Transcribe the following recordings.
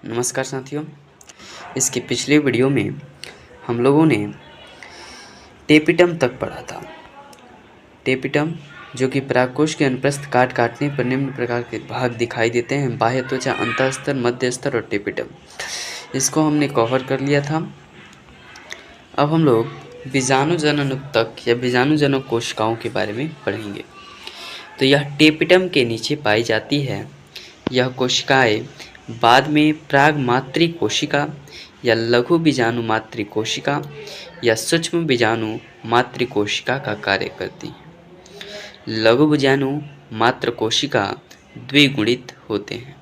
नमस्कार साथियों। इसके पिछले वीडियो में हम लोगों ने टेपिटम तक पढ़ा था। टेपिटम जो कि परागकोश के अनुप्रस्थ काटने पर निम्न प्रकार के भाग दिखाई देते हैं: बाह्य त्वचा, अंतःस्तर, मध्य स्तर और टेपिटम। इसको हमने कवर कर लिया था। अब हम लोग बीजाणुजनन ऊतक या बीजाणुजनक कोशिकाओं के बारे में पढ़ेंगे। तो यह टेपिटम के नीचे पाई जाती है। यह कोशिकाएं बाद में प्राग मातृ कोशिका या लघु बीजाणु मातृ कोशिका या सूक्ष्म बीजाणु मातृ कोशिका का कार्य करती हैं। लघु बीजाणु मातृ कोशिका द्विगुणित होते हैं।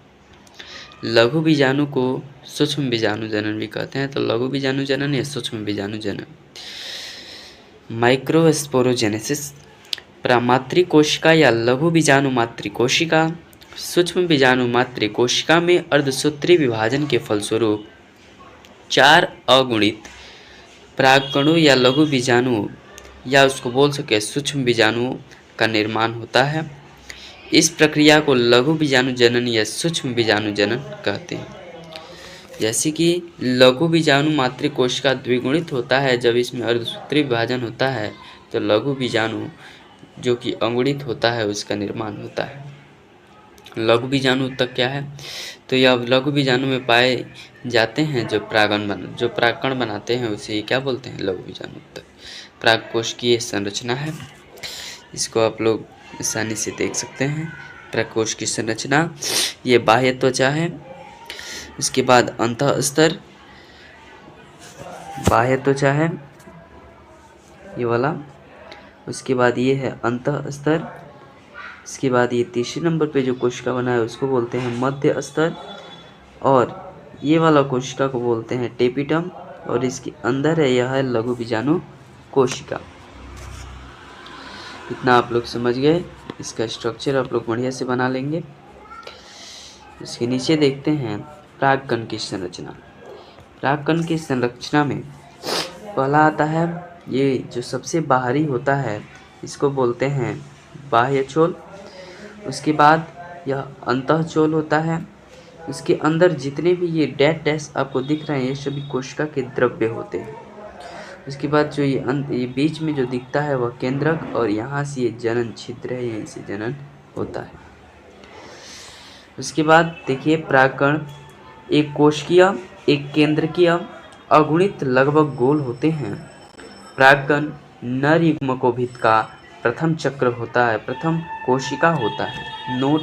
लघु बीजाणु को सूक्ष्म बीजाणु जनन भी कहते हैं। तो लघु बीजाणु जनन या सूक्ष्म बीजाणु जनन। माइक्रोस्पोरोजेनेसिस। प्रामात्रिक कोशिका या लघु बीजाणु मातृ कोशिका सूक्ष्म बीजाणु मातृ कोशिका में अर्धसूत्री विभाजन के फलस्वरूप 4 अगुणित परागकणों या लघु बीजाणु या उसको बोल सके सूक्ष्म बीजाणुओं का निर्माण होता है। इस प्रक्रिया को लघु बीजाणु जनन या सूक्ष्म बीजाणु जनन कहते हैं। जैसे कि लघु बीजाणु मातृ कोशिका द्विगुणित होता है जब इसमें अर्धसूत्री विभाजन होता है, तो लघु बीजाणु जो कि अगुणित होता है उसका निर्माण होता है। लघु बीजाणु ऊतक क्या है? तो यह लघु बीजाणु में पाए जाते हैं जो परागकण बनाते हैं उसे क्या बोलते हैं? लघु बीजाणु ऊतक। परागकोश की ये संरचना है। इसको आप लोग आसानी से देख सकते हैं। परागकोश की संरचना, ये बाह्य त्वचा है। उसके बाद अंतःस्तर, बाह्य त्वचा है ये वाला। उसके बाद ये है अंतःस्तर। इसके बाद ये तीसरे नंबर पे जो कोशिका बना है उसको बोलते हैं मध्य स्तर, और ये वाला कोशिका को बोलते हैं टेपिटम, और इसके अंदर है यह है लघु बीजाणु कोशिका। इतना आप लोग समझ गए। इसका स्ट्रक्चर आप लोग बढ़िया से बना लेंगे। इसके नीचे देखते हैं परागकण की संरचना। परागकण की संरचना में पहला आता है ये जो सबसे बाहरी होता है इसको बोलते हैं बाह्य छोल। उसके बाद यह अंतःचोल होता है। इसके अंदर जितने भी ये डैश आपको दिख रहे हैं ये सभी कोशिका के द्रव्य होते हैं। उसके बाद जो ये बीच में जो दिखता है वह केंद्रक, और यहाँ से ये जनन छिद्र है, यहीं से जनन होता है। उसके बाद देखिए परागकण एक कोशिकीय, एक केंद्रकीय, अगुणित लगभग गोल होते हैं। परागकण नर युग्मकोभिद का प्रथम चक्र होता है, प्रथम कोशिका होता है। नोट: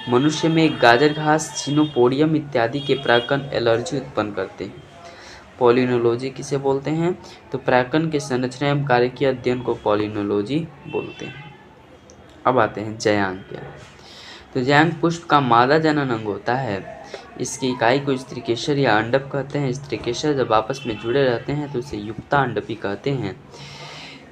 मनुष्य में गाजर घास, सिनोपोडियम इत्यादि के परागकण एलर्जी उत्पन्न करते हैं। पॉलिनोलॉजी किसे बोलते हैं? तो परागकण के संरचना एवं कार्य के अध्ययन को पॉलिनोलॉजी बोलते हैं। अब आते हैं जयांग क्या है। तो जयांग पुष्प का मादा जनन अंग होता है। इसकी इकाई को स्त्रीकेसर या अंडप कहते हैं। स्त्रीकेसर जब आपस में जुड़े रहते हैं तो उसे युक्ता अंडपी कहते हैं।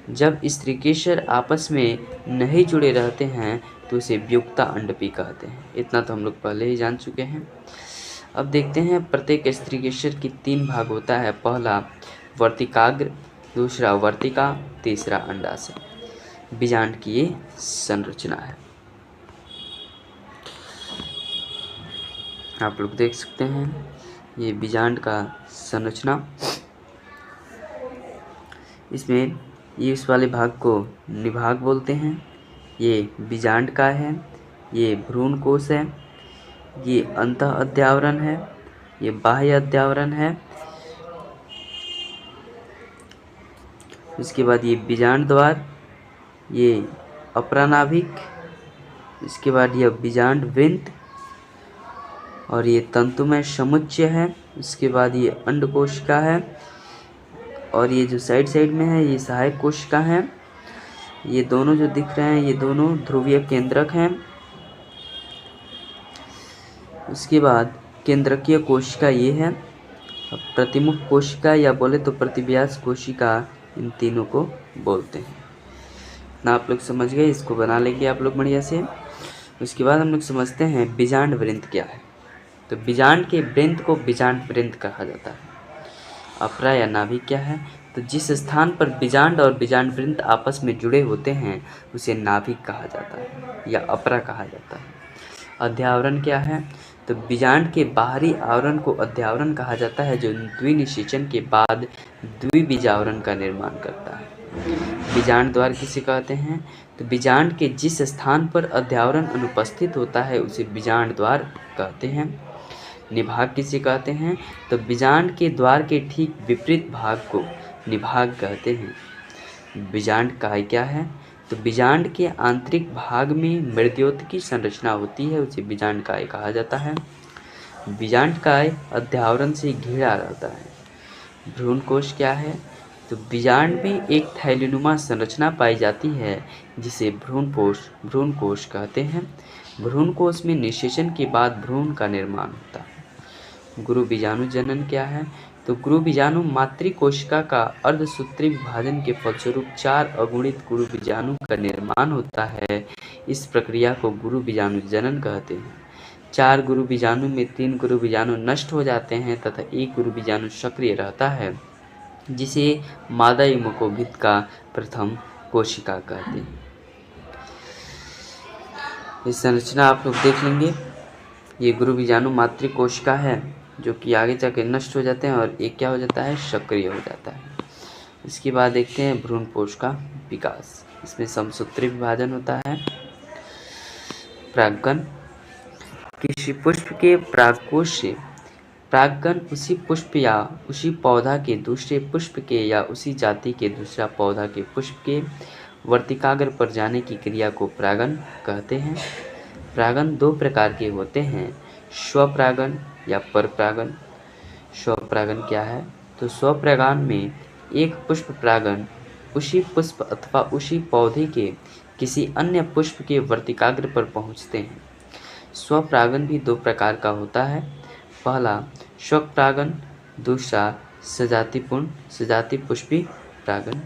जब स्त्रीकेसर आपस में नहीं जुड़े रहते हैं तो उसे व्युक्ता अंडपी कहते हैं। इतना तो हम लोग पहले ही जान चुके हैं। अब देखते हैं प्रत्येक स्त्रीकेसर की 3 भाग होता है। पहला वर्तिकाग्र, दूसरा वर्तिका, तीसरा अंडाशय। बीजांड की ये संरचना है। आप लोग देख सकते हैं ये बीजांड का संरचना। इसमें ये इस वाले भाग को निभाग बोलते हैं। ये बीजांड का है। ये भ्रूण कोश है। ये अंतः अध्यावरण है। ये बाह्य अध्यावरण है। इसके बाद ये बीजांड द्वार, ये अपरानाभिक। इसके बाद यह बीजांड वृंत, और ये तंतुमय समुच्चय है। इसके बाद ये अंड कोशिका है, और ये जो साइड में है ये सहायक कोशिका है। ये दोनों जो दिख रहे हैं ये दोनों ध्रुवीय केंद्रक हैं। उसके बाद केंद्रकीय कोशिका ये है। अब प्रतिमुख कोशिका या बोले तो प्रतिव्यास कोशिका, इन तीनों को बोलते हैं। इतना आप लोग समझ गए। इसको बना लेंगे आप लोग बढ़िया से। उसके बाद हम लोग समझते हैं बीजांड वृंत क्या है। तो बीजांड के वृंत को बीजांड वृंत कहा जाता है। अपरा या नाभि क्या है? तो जिस स्थान पर बीजांड और बीजांड वृंत आपस में जुड़े होते हैं उसे नाभिक कहा जाता है या अपरा कहा जाता है। अध्यावरण क्या है? तो बीजांड के बाहरी आवरण को अध्यावरण कहा जाता है, जो द्विनिषेचन के बाद द्विबीजावरण का निर्माण करता है। बीजांड द्वार किसे कहते हैं? तो बीजांड के जिस स्थान पर अध्यावरण अनुपस्थित होता है उसे बीजांड द्वार कहते हैं। निभाग किसे कहते हैं? तो बीजांड के द्वार के ठीक विपरीत भाग को निभाग कहते हैं। बीजांड काय क्या है? तो बीजांड के आंतरिक भाग में मृद्योत की संरचना होती है, उसे बीजांड काय कहा जाता है। बीजांड काय अध्यावरण से घिरा रहता है। भ्रूण कोश क्या है? तो बीजांड में एक थैलीनुमा संरचना पाई जाती है जिसे भ्रूण कोश कहते हैं। भ्रूण कोश में निषेचन के बाद भ्रूण का निर्माण होता है। गुरु बीजाणु जनन क्या है? तो गुरु बीजाणु मातृकोशिका का अर्धसूत्री विभाजन के फलस्वरूप 4 अगुणित गुरु बीजाणु का निर्माण होता है। इस प्रक्रिया को गुरु बीजाणु जनन कहते हैं। 4 गुरु बीजाणु में 3 गुरु बीजाणु नष्ट हो जाते हैं तथा 1 गुरु बीजाणु सक्रिय रहता है, जिसे मादा युग्मकोभिद का प्रथम कोशिका कहते हैं। इस संरचना आप लोग देख लेंगे। ये गुरु बीजाणु मातृकोशिका है जो कि आगे जाके नष्ट हो जाते हैं और एक क्या हो जाता है? सक्रिय हो जाता है। इसके बाद देखते हैं भ्रूणपोष का विकास। इसमें समसूत्री विभाजन होता है। प्रागगण, किसी पुष्प के प्रागकोश से प्रागगण उसी पुष्प या उसी पौधा के दूसरे पुष्प के या उसी जाति के दूसरा पौधा के पुष्प के वर्तिकाग्र पर जाने की क्रिया को प्रागण कहते हैं। प्रागण 2 प्रकार के होते हैं, स्वपरागण या परपरागण। स्वपरागण क्या है? तो स्वपरागण में एक पुष्प परागण उसी पुष्प अथवा उसी पौधे के किसी अन्य पुष्प के वर्तिकाग्र पर पहुंचते हैं। स्वपरागण भी 2 प्रकार का होता है, पहला स्वपरागण, दूसरा सजाति पुष्पी परागण।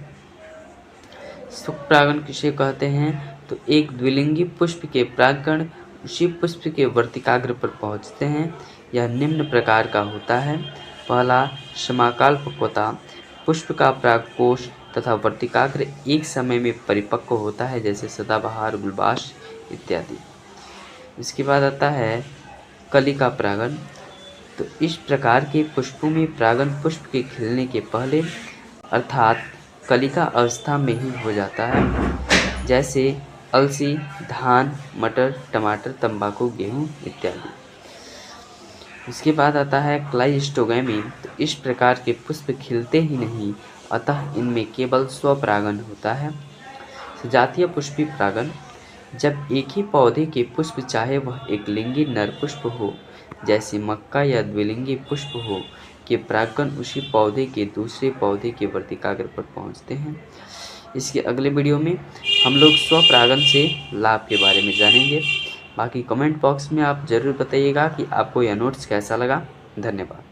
स्वपरागण किसे कहते हैं? तो एक द्विलिंगी पुष्प के परागण उसी पुष्प के वर्तिकाग्र पर पहुंचते हैं। यह निम्न प्रकार का होता है, पहला समाकाल पक्वता, पुष्प का परागकोश तथा वर्तिकाग्र एक समय में परिपक्व होता है, जैसे सदाबहार, गुलबाश इत्यादि। इसके बाद आता है कलिका परागण। तो इस प्रकार के पुष्पों में परागण पुष्प के खिलने के पहले अर्थात कलिका अवस्था में ही हो जाता है, जैसे अलसी, धान, मटर, टमाटर, तंबाकू, गेहूं इत्यादि। इसके बाद आता है क्लाइस्टोगैमी। तो इस प्रकार के पुष्प खिलते ही नहीं, अतः इनमें केवल स्वपरागण होता है। सजातीय पुष्पी परागण, जब एक ही पौधे के पुष्प चाहे वह एक लिंगी नर पुष्प हो जैसे मक्का या द्विलिंगी पुष्प हो के परागण उसी पौधे के दूसरे पौधे के वर्तिकाग्र पर पहुंचते हैं। इसके अगले वीडियो में हम लोग स्वपरागण से लाभ के बारे में जानेंगे। बाकी कमेंट बॉक्स में आप ज़रूर बताइएगा कि आपको यह नोट्स कैसा लगा। धन्यवाद।